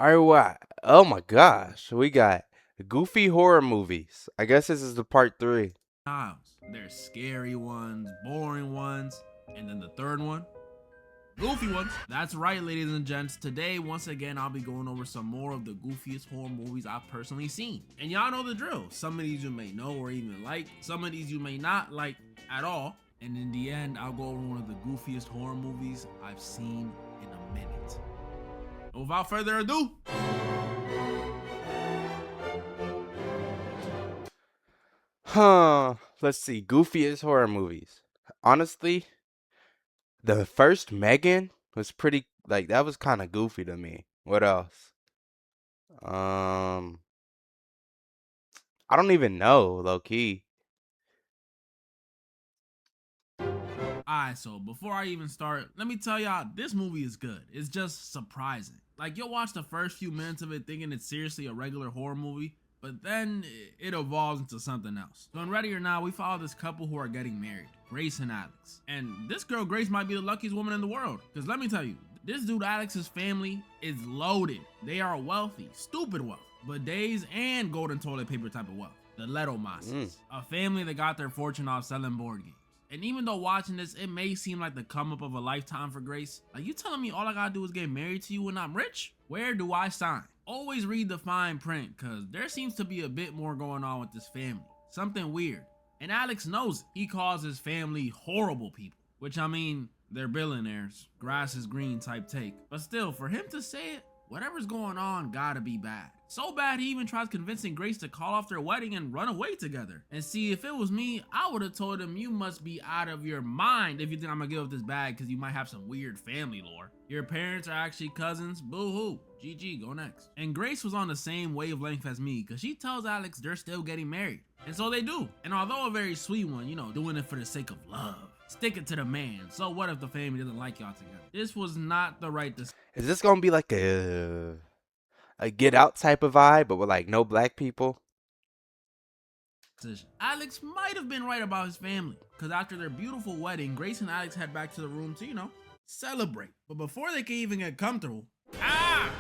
Alright, what? Oh my gosh, we got goofy horror movies. I guess this is the part three. Styles. There's scary ones, boring ones, and then the third one, goofy ones. That's right, ladies and gents. Today, once again, I'll be going over some more of the goofiest horror movies I've personally seen. And y'all know the drill. Some of these you may know or even like. Some of these you may not like at all. And in the end, I'll go over one of the goofiest horror movies I've seen in a minute. Without further ado, Let's see, goofiest horror movies. Honestly, the first Megan was pretty, like, that was kind of goofy to me. What else? Um, I don't even know, low key. alright, so before I even start, let me tell y'all, this movie is good. It's just surprising. Like, you'll watch the first few minutes of it thinking it's seriously a regular horror movie, but then it evolves into something else. So in Ready or Not, we follow this couple who are getting married, Grace and Alex. And this girl, Grace, might be the luckiest woman in the world. Because let me tell you, this dude, Alex's family is loaded. They are wealthy, stupid wealth, bidets and golden toilet paper type of wealth. The Leto Masses, a family that got their fortune off selling board games. And even though watching this, it may seem like the come up of a lifetime for Grace. Like, you telling me all I gotta do is get married to you when I'm rich? Where do I sign? Always read the fine print, cause there seems to be a bit more going on with this family. Something weird. And Alex knows it. He calls his family horrible people. Which, I mean, they're billionaires. Grass is green type take. But still, for him to say it, whatever's going on gotta be bad. So bad he even tries convincing Grace to call off their wedding and run away together. And see, if it was me, I would have told him, you must be out of your mind if you think I'm gonna give up this bag because you might have some weird family lore. Your parents are actually cousins, boo-hoo. GG, go next. And Grace was on the same wavelength as me because she tells Alex they're still getting married. And so they do. And although a very sweet one, you know, doing it for the sake of love. Stick it to the man. So what if the family doesn't like y'all together? This was not the right decision. Is this gonna be like a Get Out type of vibe, but with like no black people? Alex might have been right about his family, because after their beautiful wedding, Grace and Alex head back to the room to, you know, celebrate. But before they can even get comfortable,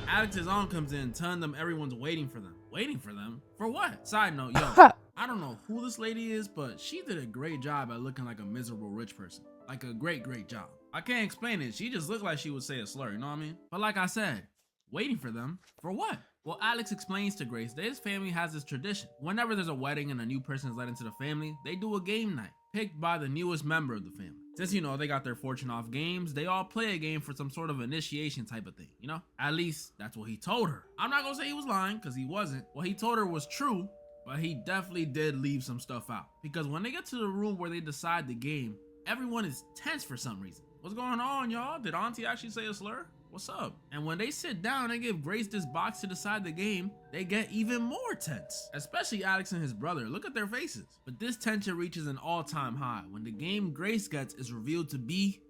Alex's aunt comes in telling them everyone's waiting for them. Waiting for them? For what? Side note, yo, I don't know who this lady is, but she did a great job at looking like a miserable rich person. Like a great job. I can't explain it. She just looked like she would say a slur, you know what I mean? But like I said, waiting for them? For what? Well, Alex explains to Grace that his family has this tradition. Whenever there's a wedding and a new person is let into the family, they do a game night, picked by the newest member of the family. Since, you know, they got their fortune off games, they all play a game for some sort of initiation type of thing, you know? At least, that's what he told her. I'm not gonna say he was lying, because he wasn't. What he told her was true, but he definitely did leave some stuff out. Because when they get to the room where they decide the game, everyone is tense for some reason. What's going on, y'all? Did Auntie actually say a slur? What's up? And when they sit down and give Grace this box to decide the game, they get even more tense. Especially Alex and his brother. Look at their faces. But this tension reaches an all-time high when the game Grace gets is revealed to be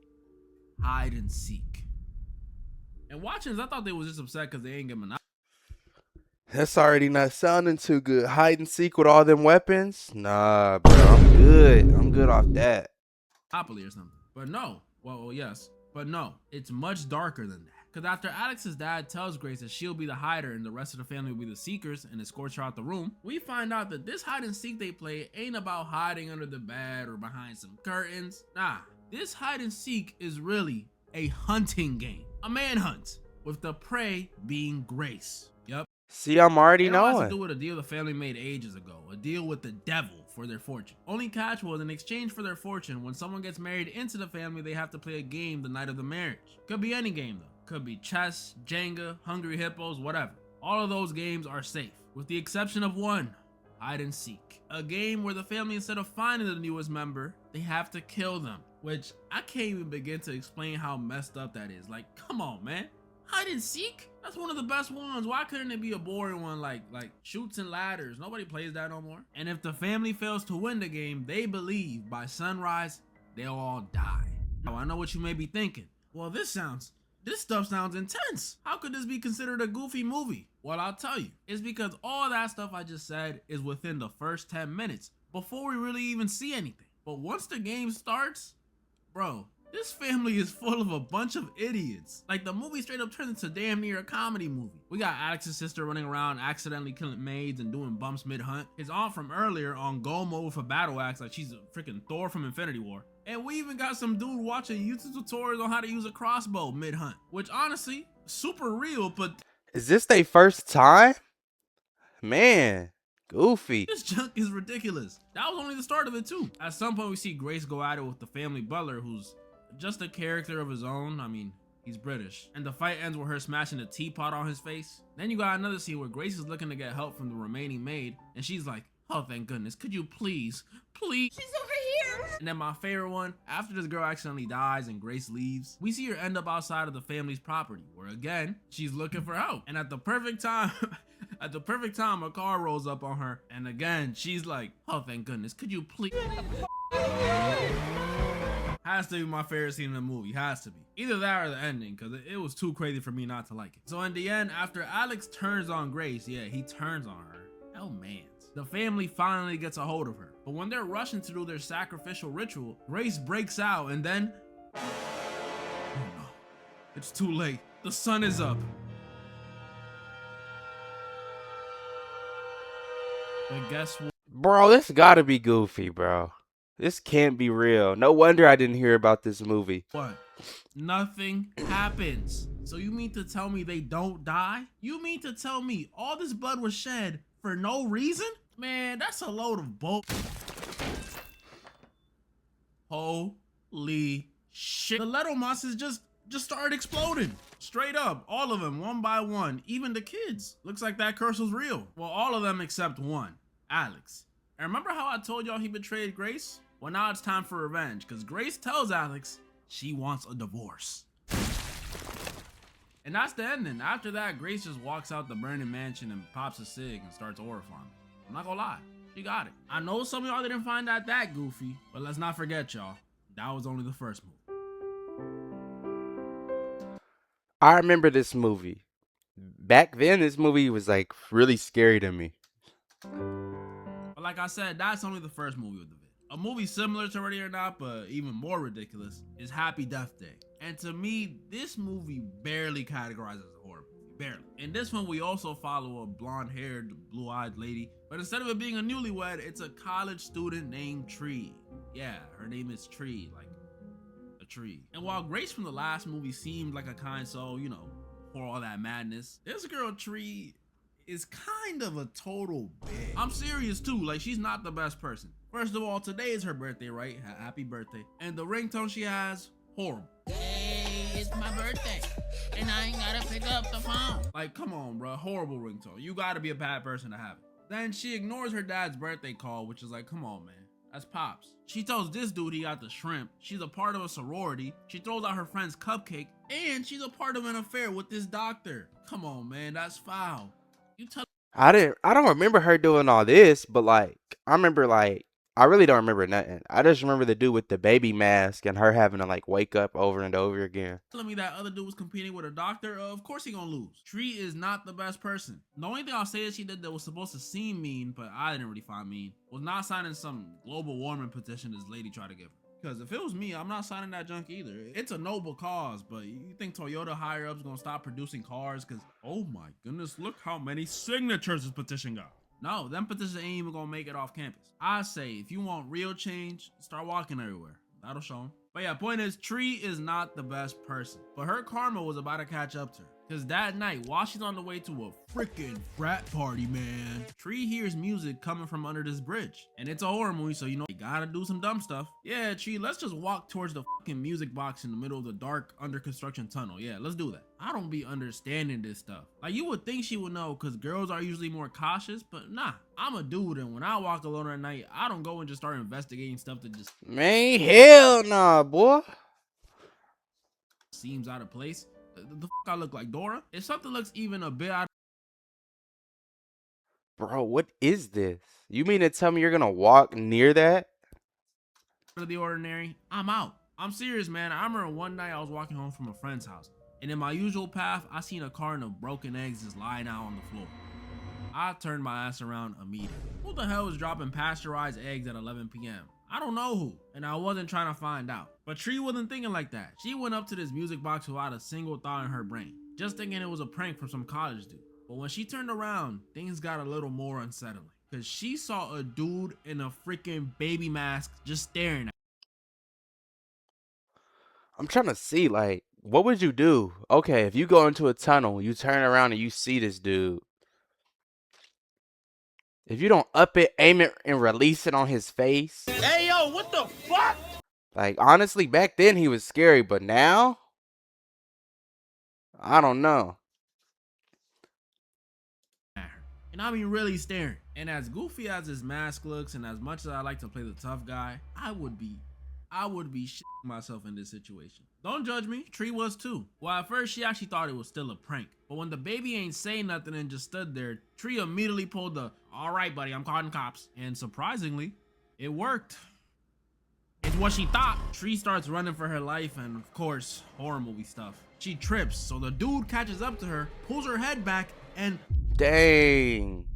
hide and seek. And watchers, I thought they was just upset because they ain't get monopoly. That's already not sounding too good. Hide and seek with all them weapons? Nah, bro, I'm good. I'm good off that. Or something. But no. Well, yes. But no. It's much darker than that. Because after Alex's dad tells Grace that she'll be the hider and the rest of the family will be the seekers and escorts her out the room, we find out that this hide and seek they play ain't about hiding under the bed or behind some curtains. Nah, this hide and seek is really a hunting game. A manhunt, with the prey being Grace. Yup. See, I'm already It all has knowing. to do with a deal the family made ages ago. A deal with the devil for their fortune. Only catch was in exchange for their fortune, when someone gets married into the family, they have to play a game the night of the marriage. Could be any game though. Could be chess, Jenga, Hungry Hippos, whatever. All of those games are safe, with the exception of one, hide and seek. A game where the family, instead of finding the newest member, they have to kill them. Which, I can't even begin to explain how messed up that is. Like, come on, man. Hide and seek? That's one of the best ones. Why couldn't it be a boring one like Chutes and Ladders? Nobody plays that no more. And if the family fails to win the game, they believe by sunrise, they'll all die. Now, I know what you may be thinking. Well, this stuff sounds intense. How could this be considered a goofy movie? Well, I'll tell you. It's because all that stuff I just said is within the first 10 minutes before we really even see anything. But once the game starts, bro, This family is full of a bunch of idiots. Like, the movie straight up turns into damn near a comedy movie. We got Alex's sister running around accidentally killing maids and doing bumps mid-hunt. His aunt from earlier on go mode with a battle axe like she's a freaking Thor from Infinity War. And we even got some dude watching YouTube tutorials on how to use a crossbow mid-hunt. Which honestly, super real, but Is this their first time? Man, goofy. this junk is ridiculous. That was only the start of it too. At some point we see Grace go at it with the family butler, who's just a character of his own. I mean, he's British. And the fight ends with her smashing a teapot on his face. Then you got another scene where Grace is looking to get help from the remaining maid, and she's like, oh, thank goodness, could you please? She's over here. And then my favorite one, after this girl accidentally dies and Grace leaves, we see her end up outside of the family's property, where again, she's looking for help. And at the perfect time, a car rolls up on her, and again, she's like, oh, thank goodness, could you please? Has to be my favorite scene in the movie, has to be. Either that or the ending, because it was too crazy for me not to like it. So in the end, after Alex turns on Grace, yeah, he turns on her, oh man. The family finally gets a hold of her, but when they're rushing to do their sacrificial ritual, Grace breaks out, and then, oh no, it's too late. The sun is up. But guess what? Bro, this gotta be goofy, bro. This can't be real. No wonder I didn't hear about this movie. What? Nothing happens. So you mean to tell me they don't die? You mean to tell me all this blood was shed for no reason? Man, that's a load of bull. Holy shit. The Leto monsters just started exploding. Straight up, all of them, one by one, even the kids. Looks like that curse was real. Well, all of them except one, Alex. And remember how I told y'all he betrayed Grace? Well, now it's time for revenge, because Grace tells Alex she wants a divorce. And that's the ending. After that, Grace just walks out the burning mansion and pops a cig and starts horrifying. I'm not gonna lie, she got it. I know some of y'all didn't find that goofy, but let's not forget, y'all, that was only the first movie. I remember this movie. Back then, this movie was like really scary to me. But like I said, that's only the first movie of the vid. A movie similar to Ready or Not, but even more ridiculous, is Happy Death Day. And to me, this movie barely categorizes as a horror movie, barely. In this one, we also follow a blonde-haired, blue-eyed lady, but instead of it being a newlywed, it's a college student named Tree. Yeah, her name is Tree, like a tree. And while Grace from the last movie seemed like a kind soul, you know, for all that madness, this girl Tree is kind of a total bitch. I'm serious too, like she's not the best person. First of all, today is her birthday, right? Happy birthday. And the ringtone she has, horrible. Hey, it's my birthday, and I ain't gotta pick up the phone. Like, come on, bro, horrible ringtone. You gotta be a bad person to have it. Then she ignores her dad's birthday call, which is like, come on, man. That's Pops. She tells this dude he got the shrimp. She's a part of a sorority. She throws out her friend's cupcake, and she's a part of an affair with this doctor. Come on, man, that's foul. You tell I don't remember her doing all this, but like I really don't remember nothing. I just remember the dude with the baby mask and her having to like wake up over and over again. telling me that other dude was competing with a doctor, of course he gonna lose. Tree is not the best person. The only thing I'll say that she did that was supposed to seem mean, but I didn't really find mean, was not signing some global warming petition this lady tried to give her. Because if it was me, I'm not signing that junk either. It's a noble cause, but you think Toyota higher ups gonna stop producing cars? Because, oh my goodness, look how many signatures this petition got. No, them petitions ain't even gonna make it off campus. I say, if you want real change, start walking everywhere. That'll show them. But yeah, point is, Tree is not the best person. But her karma was about to catch up to her. Because that night, while she's on the way to a freaking frat party, man, Tree hears music coming from under this bridge. And it's a horror movie, so you know, you gotta do some dumb stuff. Yeah, Tree, let's just walk towards the fucking music box in the middle of the dark under construction tunnel. Yeah, let's do that. I don't be understanding this stuff. Like, you would think she would know, because girls are usually more cautious, but nah. I'm a dude, and when I walk alone at night, I don't go and just start investigating stuff that just Man, hell nah, boy. seems out of place. The fuck I look like, Dora? If something looks even a bit out Bro, what is this? You mean to tell me you're gonna walk near that? of the ordinary, I'm out. I'm serious, man. I remember one night I was walking home from a friend's house, and in my usual path, I seen a carton of broken eggs just lying out on the floor. I turned my ass around immediately. Who the hell is dropping pasteurized eggs at 11 p.m.? I don't know who, and I wasn't trying to find out. But Tree wasn't thinking like that. She went up to this music box without a single thought in her brain, just thinking it was a prank from some college dude. But when she turned around, things got a little more unsettling, because she saw a dude in a freaking baby mask just staring at her. I'm trying to see, like, what would you do? Okay, if you go into a tunnel, you turn around and you see this dude. If you don't up it, aim it, and release it on his face. Hey, yo, what the fuck? Like, honestly, back then he was scary, but now? I don't know. And I mean really staring. And as goofy as his mask looks, and as much as I like to play the tough guy, I would be shitting myself in this situation. Don't judge me, Tree was too. Well, at first she actually thought it was still a prank. But when the baby ain't say nothing and just stood there, Tree immediately pulled the, all right, buddy, I'm calling cops. And surprisingly, it worked. It's what she thought. Tree starts running for her life, and of course, horror movie stuff. She trips, so the dude catches up to her, pulls her head back, and Dang.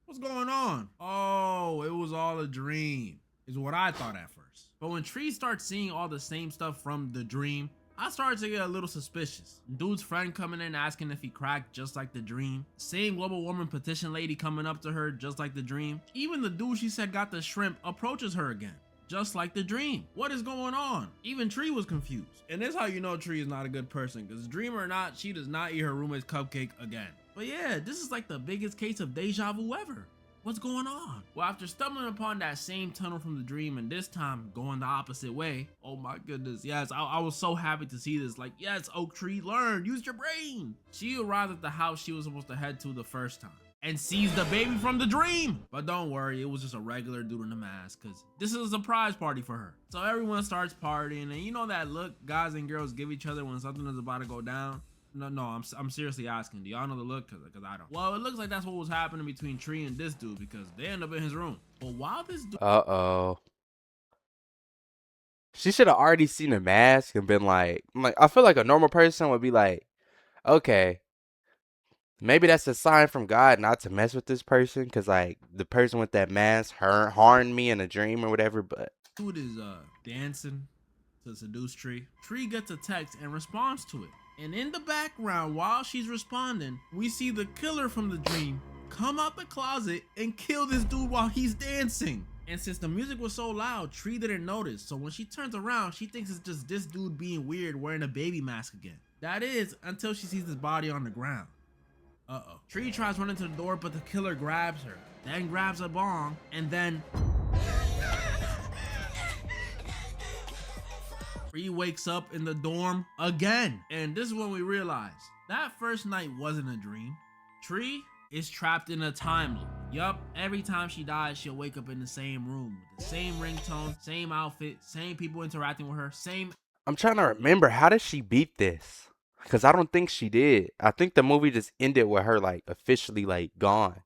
what's going on? Oh, it was all a dream, is what I thought at first. But when Tree starts seeing all the same stuff from the dream, I started to get a little suspicious. Dude's friend coming in asking if he cracked just like the dream. Same global warming petition lady coming up to her just like the dream. Even the dude she said got the shrimp approaches her again, just like the dream. What is going on? Even Tree was confused. And this is how you know Tree is not a good person, because dream or not, she does not eat her roommate's cupcake again. But yeah, this is like the biggest case of deja vu ever. What's going on? Well, after stumbling upon that same tunnel from the dream, and this time going the opposite way, oh my goodness, yes, I was so happy to see this. Like, yes, Oak Tree, learn, use your brain. She arrived at the house she was supposed to head to the first time, and sees the baby from the dream. But don't worry, it was just a regular dude in a mask, because this is a surprise party for her. So everyone starts partying, and you know that look guys and girls give each other when something is about to go down? No, I'm seriously asking. Do y'all know the look? Cause I don't. Well, it looks like that's what was happening between Tree and this dude, because they end up in his room. But while this dude, Uh-oh. She should have already seen the mask and been like, I feel like a normal person would be like, okay, maybe that's a sign from God not to mess with this person, because, like, the person with that mask harmed me in a dream or whatever, but. dude is dancing to seduce Tree. Tree gets a text and responds to it. And in the background, while she's responding, we see the killer from the dream come out the closet and kill this dude while he's dancing. And since the music was so loud, Tree didn't notice. So when she turns around, she thinks it's just this dude being weird wearing a baby mask again. That is, until she sees his body on the ground. Uh-oh. Tree tries running to the door, but the killer grabs her, then grabs a bong, and then Tree wakes up in the dorm again. And this is when we realize that first night wasn't a dream. Tree is trapped in a time loop. Yup, every time she dies, she'll wake up in the same room with the same ringtone, same outfit, same people interacting with her, same. I'm trying to remember, how did she beat this? Because I don't think she did. I think the movie just ended with her, like, officially, like, gone.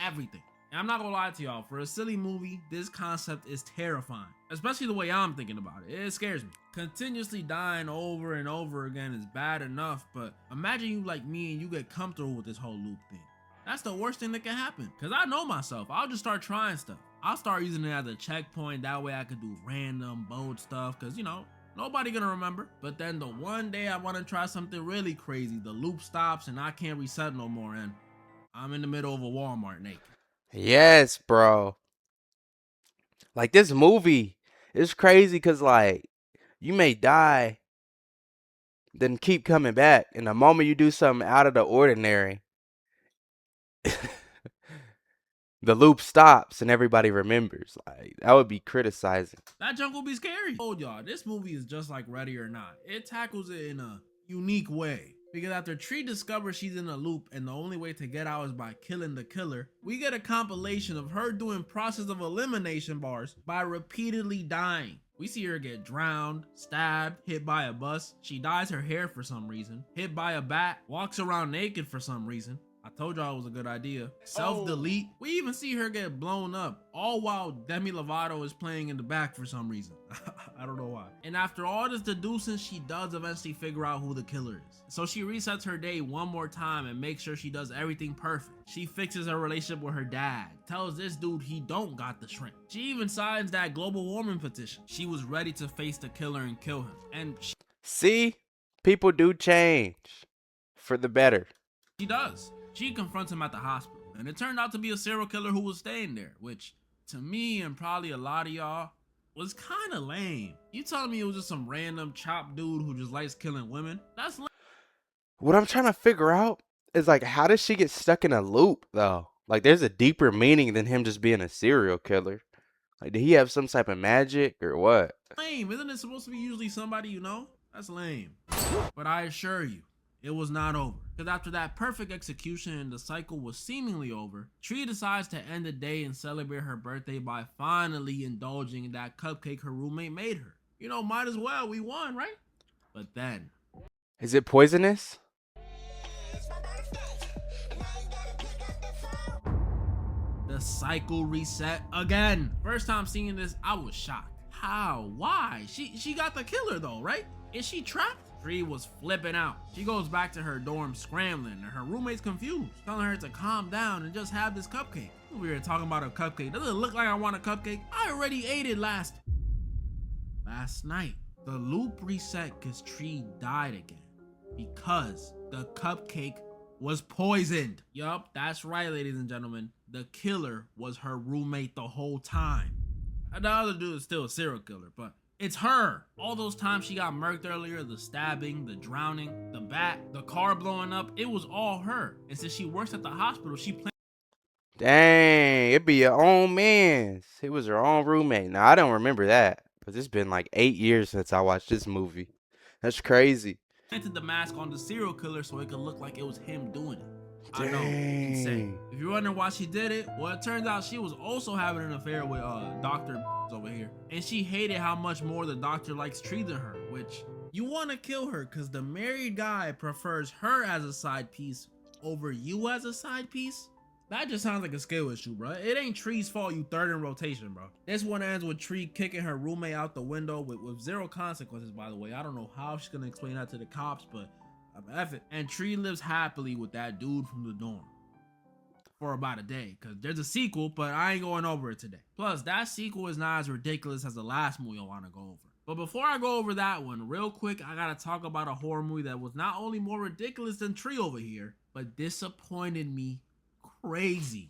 Everything. And I'm not gonna lie to y'all, for a silly movie, this concept is terrifying. Especially the way I'm thinking about it. It scares me. Continuously dying over and over again is bad enough, but imagine you like me and you get comfortable with this whole loop thing. That's the worst thing that can happen. Cause I know myself, I'll just start trying stuff. I'll start using it as a checkpoint, that way I could do random bold stuff, cause you know, nobody gonna remember. But then the one day I wanna try something really crazy, the loop stops and I can't reset no more, and I'm in the middle of a Walmart naked. Yes, bro. Like, this movie is crazy because, like, you may die, then keep coming back. And the moment you do something out of the ordinary, the loop stops and everybody remembers. Like, that would be criticizing. That junk will be scary. I told y'all, this movie is just like Ready or Not. It tackles it in a unique way. Because after Tree discovers she's in a loop and the only way to get out is by killing the killer, we get a compilation of her doing process of elimination bars by repeatedly dying. We see her get drowned, stabbed, hit by a bus. She dyes her hair for some reason, hit by a bat, walks around naked for some reason. I told y'all it was a good idea. Self-delete. We even see her get blown up, all while Demi Lovato is playing in the back for some reason. I don't know why. And after all this deducing, she does eventually figure out who the killer is. So she resets her day one more time and makes sure she does everything perfect. She fixes her relationship with her dad, tells this dude he don't got the shrimp. She even signs that global warming petition. She was ready to face the killer and kill him. And See, people do change for the better. she does. She confronts him at the hospital, and it turned out to be a serial killer who was staying there, which to me and probably a lot of y'all was kind of lame. You telling me it was just some random chop dude who just likes killing women? That's lame. What I'm trying to figure out is like, how does she get stuck in a loop though? Like, there's a deeper meaning than him just being a serial killer. Like, did he have some type of magic or what? Isn't it supposed to be usually somebody you know? That's lame. But I assure you, it was not over. Because after that perfect execution and the cycle was seemingly over, Tree decides to end the day and celebrate her birthday by finally indulging in that cupcake her roommate made her. You know, might as well, we won, right? But then... Is it poisonous? the cycle reset again. First time seeing this, I was shocked. How? Why? She got the killer though, right? Is she trapped? Tree was flipping out. She goes back to her dorm scrambling and her roommate's confused, telling her to calm down and just have this cupcake. We were talking about a cupcake. Does it look like I want a cupcake? I already ate it last night. The loop reset because Tree died again because the cupcake was poisoned. Yup, that's right, ladies and gentlemen. The killer was her roommate the whole time. The other dude is still a serial killer, but it's her. All those times she got murked earlier, the stabbing, the drowning, the bat, the car blowing up, it was all her. And since she works at the hospital, she planned. Dang, it be your own man's. It was her own roommate. Now, I don't remember that, but it's been like 8 years since I watched this movie. That's crazy. Planted the mask on the serial killer so it could look like it was him doing it. I know, insane. If you're wondering why she did it, well, it turns out she was also having an affair with Dr. over here. And she hated how much more the doctor likes Tree than her, which you want to kill her because the married guy prefers her as a side piece over you as a side piece. That just sounds like a skill issue, bro. It ain't Tree's fault you third in rotation, bro. This one ends with Tree kicking her roommate out the window with zero consequences, by the way. I don't know how she's gonna explain that to the cops, but I'm effing. And Tree lives happily with that dude from the dorm for about a day, because there's a sequel, but I ain't going over it today. Plus, that sequel is not as ridiculous as the last movie I want to go over. But before I go over that one, real quick, I gotta talk about a horror movie that was not only more ridiculous than Tree over here, but disappointed me crazy.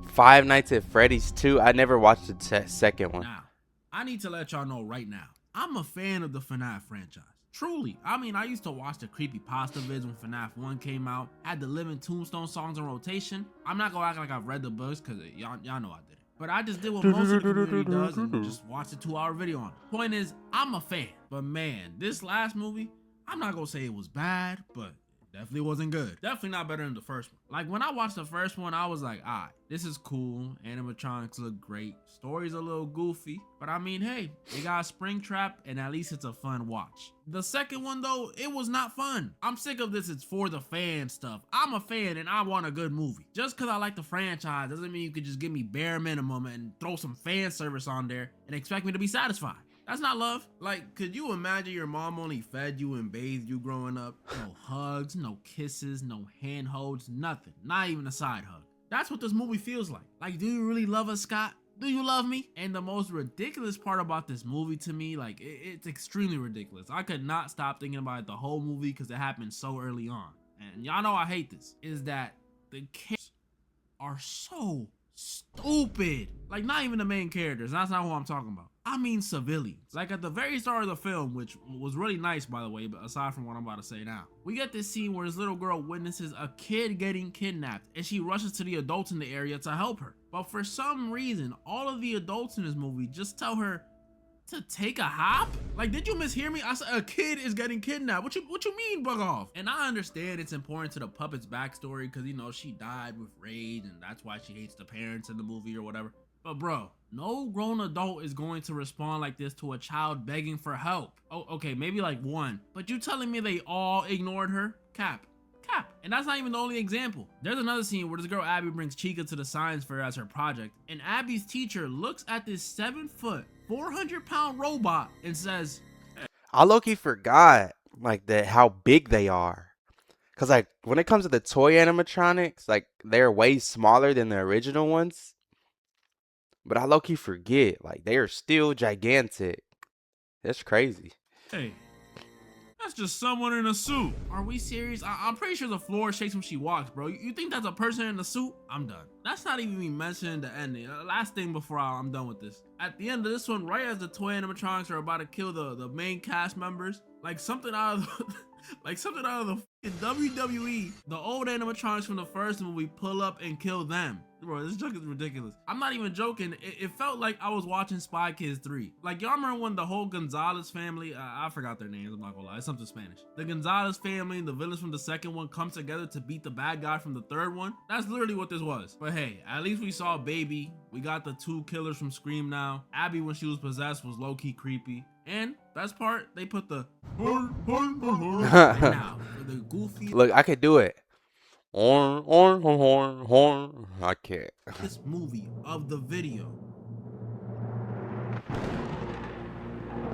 Five Nights at Freddy's 2. I never watched the second one. Now, I need to let y'all know right now, I'm a fan of the FNAF franchise. Truly. I mean, I used to watch the creepypasta vids when FNAF 1 came out, had the Living Tombstone songs in rotation. I'm not gonna act like I've read the books, because y'all know I did it. But I just did what most of the community does and just watched a 2-hour video on it. Point is, I'm a fan. But man, this last movie, I'm not gonna say it was bad, but definitely wasn't good. Definitely not better than the first one. Like, when I watched the first one, I was like, alright, this is cool. Animatronics look great. Story's a little goofy. But I mean, hey, it got a Springtrap, and at least it's a fun watch. The second one, though, it was not fun. I'm sick of this it's for the fan stuff. I'm a fan, and I want a good movie. Just because I like the franchise doesn't mean you could just give me bare minimum and throw some fan service on there and expect me to be satisfied. That's not love. Like, could you imagine your mom only fed you and bathed you growing up? No hugs, no kisses, no handholds, nothing. Not even a side hug. That's what this movie feels like. Like, do you really love us, Scott? Do you love me? And the most ridiculous part about this movie to me, like, it's extremely ridiculous. I could not stop thinking about it the whole movie because it happened so early on. And y'all know I hate this. Is that the kids are so stupid. Like, not even the main characters. That's not who I'm talking about. I mean civilians. Like, at the very start of the film, which was really nice, by the way, but aside from what I'm about to say now, we get this scene where this little girl witnesses a kid getting kidnapped and she rushes to the adults in the area to help her. But for some reason, all of the adults in this movie just tell her to take a hop? Like, did you mishear me? I said a kid is getting kidnapped. What you mean, bug off? And I understand it's important to the puppet's backstory because, you know, she died with rage and that's why she hates the parents in the movie or whatever. But bro, no grown adult is going to respond like this to a child begging for help. Oh, okay, maybe like one. But you telling me they all ignored her? Cap, snap. And that's not even the only example. There's another scene where this girl Abby brings Chica to the science fair as her project, and Abby's teacher looks at this 7-foot, 400-pound robot and says, I low-key forgot like that how big they are. Cause like when it comes to the toy animatronics, like they're way smaller than the original ones. But I low-key forget, like they are still gigantic. That's crazy. hey, that's just someone in a suit. Are we serious? I'm pretty sure the floor shakes when she walks, bro. You think that's a person in a suit? I'm done. That's not even me mentioning the ending. Last thing before I'm done with this. At the end of this one, right as the toy animatronics are about to kill the main cast members, like something out of the, like something out of the WWE, the old animatronics from the first movie pull up and kill them. Bro, this joke is ridiculous. I'm not even joking. It felt like I was watching Spy Kids 3. Like, y'all remember when the whole Gonzalez family, I forgot their names, I'm not gonna lie, it's something Spanish. The Gonzalez family and the villains from the second one come together to beat the bad guy from the third one? That's literally what this was. But hey, at least we saw Baby. We got the 2 killers from Scream now. Abby, when she was possessed, was low-key creepy. And best part, they put the now for the goofy. Look, I could do it. Horn. I can't. This movie of the video.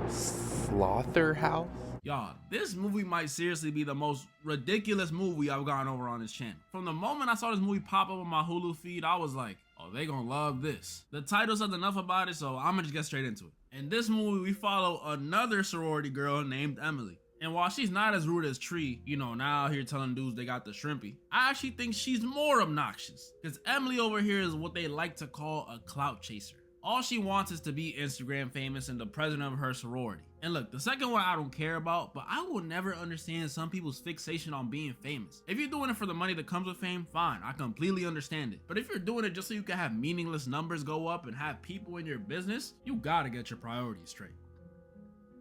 Slaughterhouse? Y'all, this movie might seriously be the most ridiculous movie I've gone over on this channel. From the moment I saw this movie pop up on my Hulu feed, I was like, oh, they gonna love this. The title says enough about it, so I'm gonna just get straight into it. In this movie, we follow another sorority girl named Emily. And while she's not as rude as Tree, you know, now out here telling dudes they got the shrimpy, I actually think she's more obnoxious. Because Emily over here is what they like to call a clout chaser. All she wants is to be Instagram famous and the president of her sorority. And look, the second one I don't care about, but I will never understand some people's fixation on being famous. If you're doing it for the money that comes with fame, fine, I completely understand it. But if you're doing it just so you can have meaningless numbers go up and have people in your business, you gotta get your priorities straight.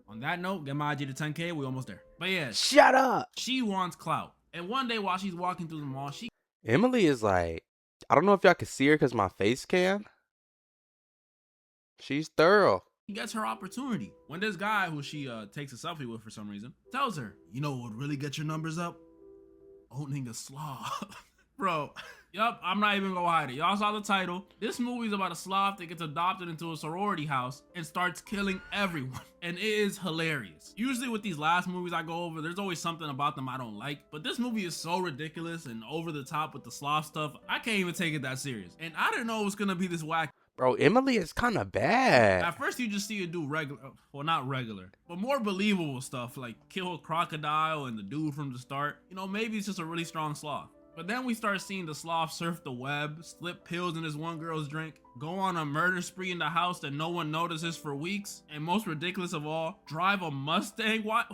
On that note, get my IG to 10K, we almost there. But yeah, Shut up. she wants clout. And one day while she's walking through the mall, she Emily is like, I don't know if y'all can see her because my face cam. She's thorough. gets her opportunity when this guy who she takes a selfie with for some reason tells her, you know what would really get your numbers up? Owning a sloth. Bro, yup, I'm not even gonna hide it. Y'all saw the title. This movie's about a sloth that gets adopted into a sorority house and starts killing everyone. And it is hilarious. Usually with these last movies I go over, there's always something about them I don't like. But this movie is so ridiculous and over the top with the sloth stuff, I can't even take it that serious. And I didn't know it was gonna be this whack. Bro, Emily is kind of bad. At first you just see her do regular, well not regular, but more believable stuff like kill a crocodile and the dude from the start. You know, maybe it's just a really strong sloth. But then we start seeing the sloth surf the web, slip pills in this one girl's drink, go on a murder spree in the house that no one notices for weeks, and most ridiculous of all, drive a Mustang. What?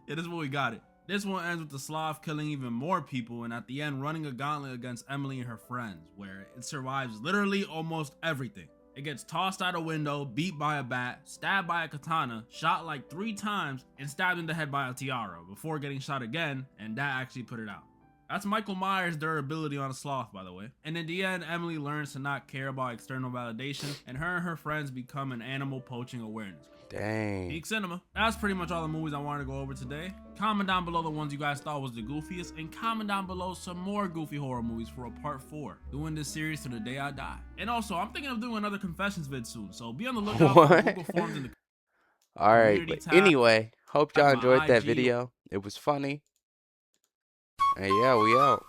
Yeah, this is what we got it. This one ends with the sloth killing even more people and at the end running a gauntlet against Emily and her friends, where it survives literally almost everything. It gets tossed out a window, beat by a bat, stabbed by a katana, shot like 3 times, and stabbed in the head by a tiara before getting shot again, and that actually put it out. That's Michael Myers' durability on a sloth, by the way. And in the end, Emily learns to not care about external validation, and her friends become an animal poaching awareness. Dang. Peak cinema. That's pretty much all the movies I wanted to go over today. Comment down below the ones you guys thought was the goofiest, and comment down below some more goofy horror movies for a part 4. Doing this series to the day I die. And also, I'm thinking of doing another confessions vid soon, so be on the lookout for Google Forms in the Alright, community but tab. anyway, hope y'all That's my enjoyed that IG. video. It was funny. And yeah, we out.